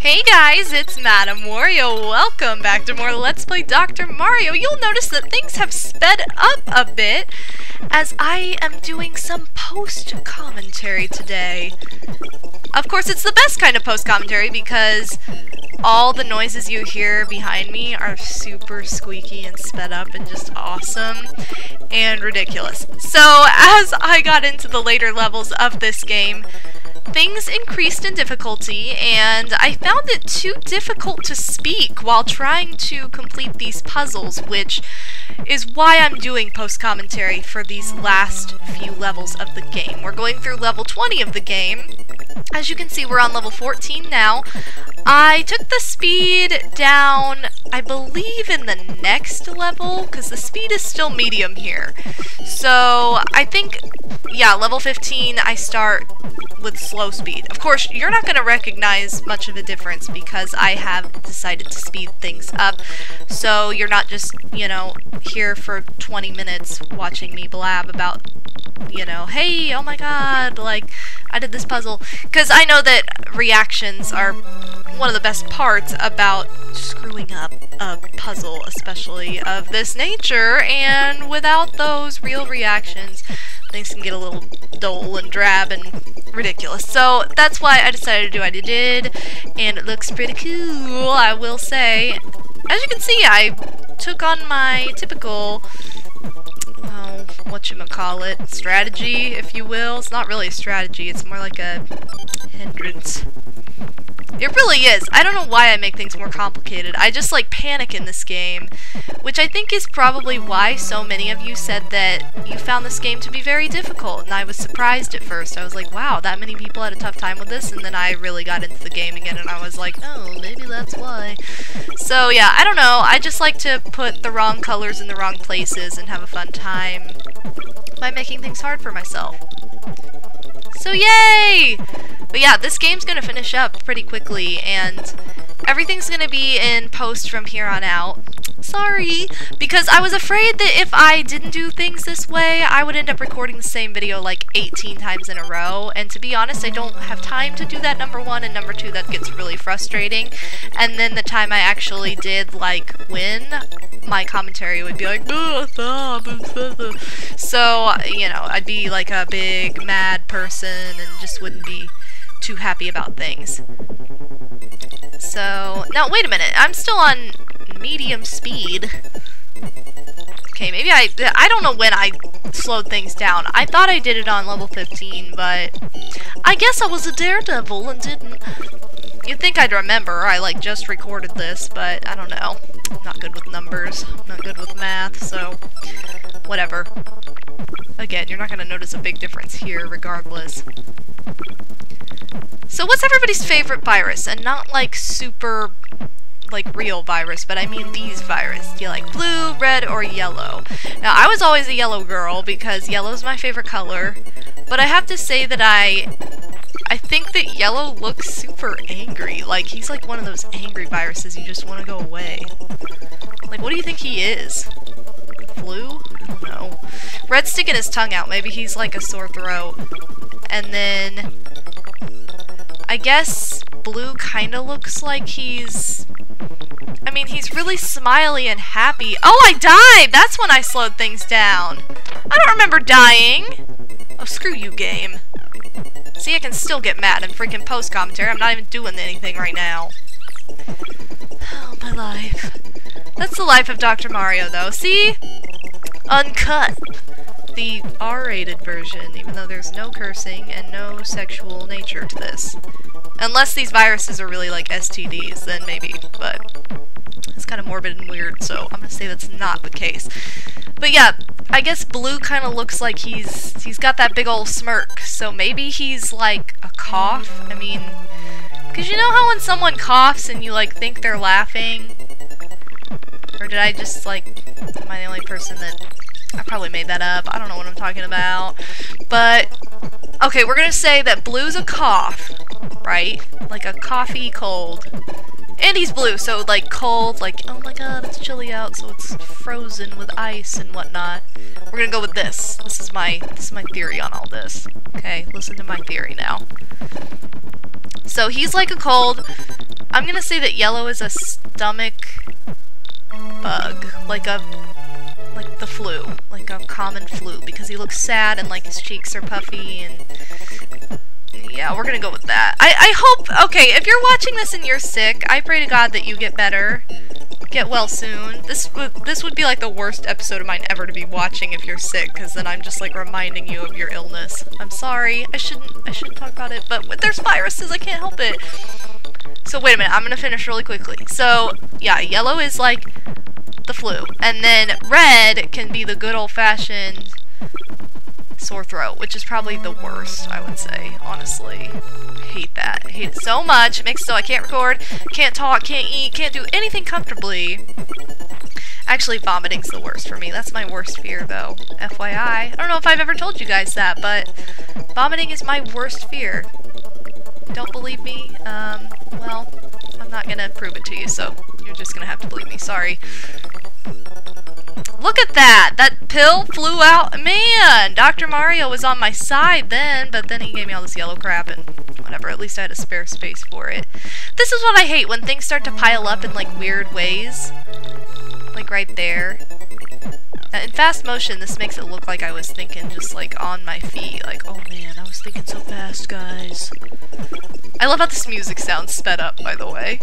Hey guys, it's MadameWario. Welcome back to more Let's Play Dr. Mario. You'll notice that things have sped up a bit as I am doing some post-commentary today. Of course, it's the best kind of post-commentary because all the noises you hear behind me are super squeaky and sped up and just awesome and ridiculous. So, as I got into the later levels of this game, things increased in difficulty, and I found it too difficult to speak while trying to complete these puzzles, which is why I'm doing post-commentary for these last few levels of the game. We're going through level 20 of the game. As you can see, we're on level 14 now. I took the speed down, I believe, in the next level, because the speed is still medium here. So, I think, yeah, level 15, I start with slow speed. Of course, you're not going to recognize much of a difference because I have decided to speed things up. So, you're not just, you know, here for 20 minutes watching me blab about, you know, hey, oh my god, like, I did this puzzle. Because I know that reactions are one of the best parts about screwing up a puzzle, especially of this nature, and without those real reactions, things can get a little dull and drab and ridiculous. So that's why I decided to do what I did, and it looks pretty cool, I will say. As you can see, I took on my typical, whatchamacallit, strategy, if you will. It's not really a strategy, it's more like a hindrance. It really is. I don't know why I make things more complicated. I just, like, panic in this game, which I think is probably why so many of you said that you found this game to be very difficult, and I was surprised at first. I was like, wow, that many people had a tough time with this, and then I really got into the game again, and I was like, oh, maybe that's why. So, yeah, I don't know. I just like to put the wrong colors in the wrong places and have a fun time by making things hard for myself. So, yay! But yeah, this game's gonna finish up pretty quickly, and everything's gonna be in post from here on out. Sorry, because I was afraid that if I didn't do things this way, I would end up recording the same video like 18 times in a row, and to be honest, I don't have time to do that, number one, and number two, that gets really frustrating. And then the time I actually did, like, win, my commentary would be like, so, you know, I'd be like a big mad person and just wouldn't be too happy about things. So, now wait a minute, I'm still on medium speed. Okay, maybe I don't know when I slowed things down. I thought I did it on level 15, but I guess I was a daredevil and didn't. You'd think I'd remember, I like just recorded this, but I don't know. I'm not good with numbers, I'm not good with math, so whatever. Again, you're not going to notice a big difference here regardless. So what's everybody's favorite virus? And not like super, like, real virus, but I mean these virus. Do you like blue, red, or yellow? Now, I was always a yellow girl because yellow's my favorite color, but I have to say that I think that yellow looks super angry. Like, he's like one of those angry viruses you just want to go away. Like, what do you think he is? Flu? I don't know. Red's sticking his tongue out. Maybe he's like a sore throat. And then I guess blue kinda looks like he's, I mean, he's really smiley and happy. Oh, I died! That's when I slowed things down. I don't remember dying. Oh, screw you, game. See, I can still get mad and freaking post-commentary. I'm not even doing anything right now. Oh, my life. That's the life of Dr. Mario, though. See? Uncut. The R-rated version, even though there's no cursing and no sexual nature to this. Unless these viruses are really like STDs, then maybe, but it's kind of morbid and weird, so I'm gonna say that's not the case. But yeah, I guess blue kind of looks like he's got that big old smirk, so maybe he's like a cough. I mean, because you know how when someone coughs and you like think they're laughing? Or did I just like, am I the only person that, I probably made that up, I don't know what I'm talking about. But, okay, we're gonna say that blue's a cough, right? Like a coffee cold. And he's blue, so like cold, like, oh my god, it's chilly out, so it's frozen with ice and whatnot. We're gonna go with this. This is my theory on all this. Okay, listen to my theory now. So he's like a cold. I'm gonna say that yellow is a stomach bug, like the flu, like a common flu, because he looks sad and like his cheeks are puffy, and yeah, we're gonna go with that. I hope, okay, if you're watching this and you're sick, I pray to God that you get better, get well soon. This would be like the worst episode of mine ever to be watching if you're sick, because then I'm just like reminding you of your illness. I'm sorry, I shouldn't talk about it, but there's viruses, I can't help it. So wait a minute, I'm gonna finish really quickly. So yeah, yellow is like the flu, and then red can be the good old-fashioned sore throat, which is probably the worst, I would say, honestly. Hate that. Hate it so much. It makes it so I can't record, can't talk, can't eat, can't do anything comfortably. Actually, vomiting's the worst for me. That's my worst fear, though. FYI. I don't know if I've ever told you guys that, but vomiting is my worst fear. Don't believe me? Well, I'm not gonna prove it to you, so you're just gonna have to believe me. Sorry. Look at that! That pill flew out. Man! Dr. Mario was on my side then, but then he gave me all this yellow crap and whatever. At least I had a spare space for it. This is what I hate, when things start to pile up in like weird ways. Like right there. In fast motion, this makes it look like I was thinking just like on my feet. Like, oh man, I was thinking so fast, guys. I love how this music sounds sped up, by the way.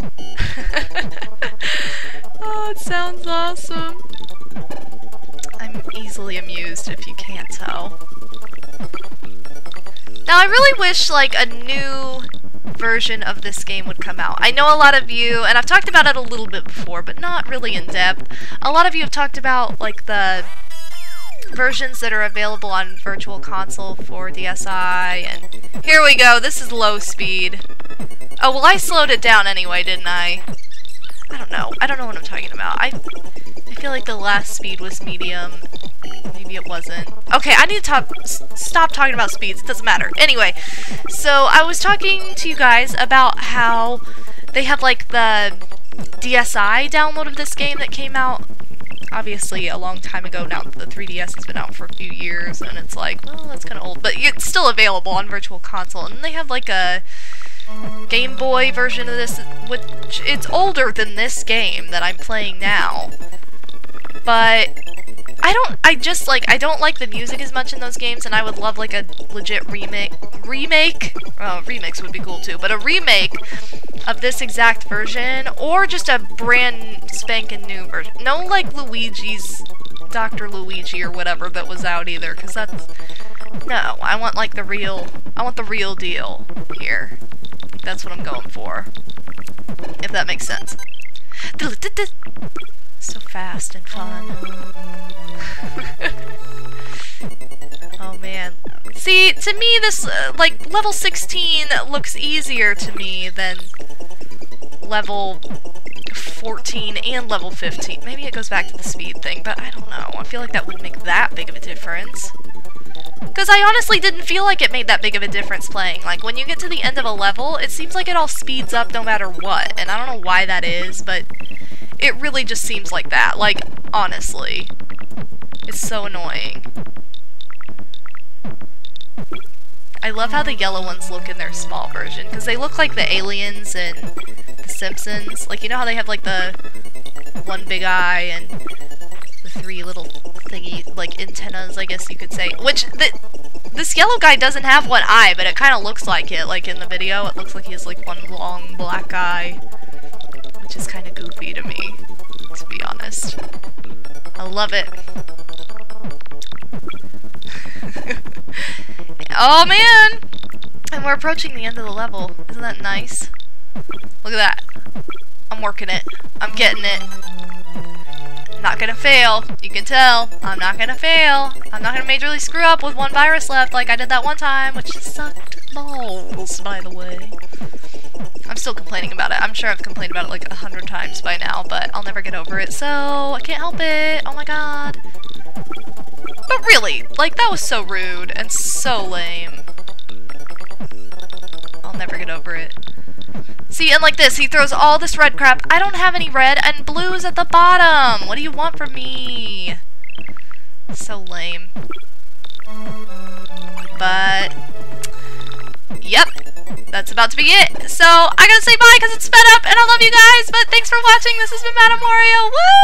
Oh, it sounds awesome. I'm easily amused, if you can't tell. Now, I really wish, like, a new version of this game would come out. I know a lot of you, and I've talked about it a little bit before, but not really in depth. A lot of you have talked about, like, the versions that are available on Virtual Console for DSi, and here we go, this is low speed. Oh, well, I slowed it down anyway, didn't I? I don't know what I'm talking about. I feel like the last speed was medium. Maybe it wasn't. Okay, I need to stop talking about speeds, it doesn't matter. Anyway, so I was talking to you guys about how they have, like, the DSi download of this game that came out obviously a long time ago now. The 3DS has been out for a few years, and it's like, well, that's kind of old, but it's still available on Virtual Console. And they have like a Game Boy version of this, which it's older than this game that I'm playing now. But I don't like the music as much in those games, and I would love like a legit remake. Oh, remakes would be cool too, but a remake of this exact version, or just a brand spanking new version. No, like Luigi's Dr. Luigi or whatever that was out either, because that's, no, I want like the real deal here. That's what I'm going for, if that makes sense. So fast and fun. Oh man. See, to me this, like, level 16 looks easier to me than level 14 and level 15. Maybe it goes back to the speed thing, but I don't know. I feel like that wouldn't make that big of a difference. Because I honestly didn't feel like it made that big of a difference playing. Like, when you get to the end of a level, it seems like it all speeds up no matter what. And I don't know why that is, but it really just seems like that. Like, honestly. It's so annoying. I love how the yellow ones look in their small version, because they look like the aliens in The Simpsons. Like, you know how they have, like, the one big eye and the three little thingy, like, antennas, I guess you could say. Which, this yellow guy doesn't have one eye, but it kind of looks like it. Like, in the video, it looks like he has, like, one long black eye, which is kind of goofy to me, to be honest. I love it. Oh man! And we're approaching the end of the level. Isn't that nice? Look at that. I'm working it. I'm getting it. Not gonna fail. You can tell. I'm not gonna fail. I'm not gonna majorly screw up with one virus left like I did that one time, which sucked balls, by the way. I'm still complaining about it. I'm sure I've complained about it like 100 times by now, but I'll never get over it, so I can't help it. Oh my god. But really, like, that was so rude and so lame. I'll never get over it. See, See, and like this, he throws all this red crap. I don't have any red, and blue is at the bottom. What do you want from me? So lame. But, yep, that's about to be it. So, I gotta say bye because it's sped up, and I love you guys, but thanks for watching. This has been MadameWario. Woo!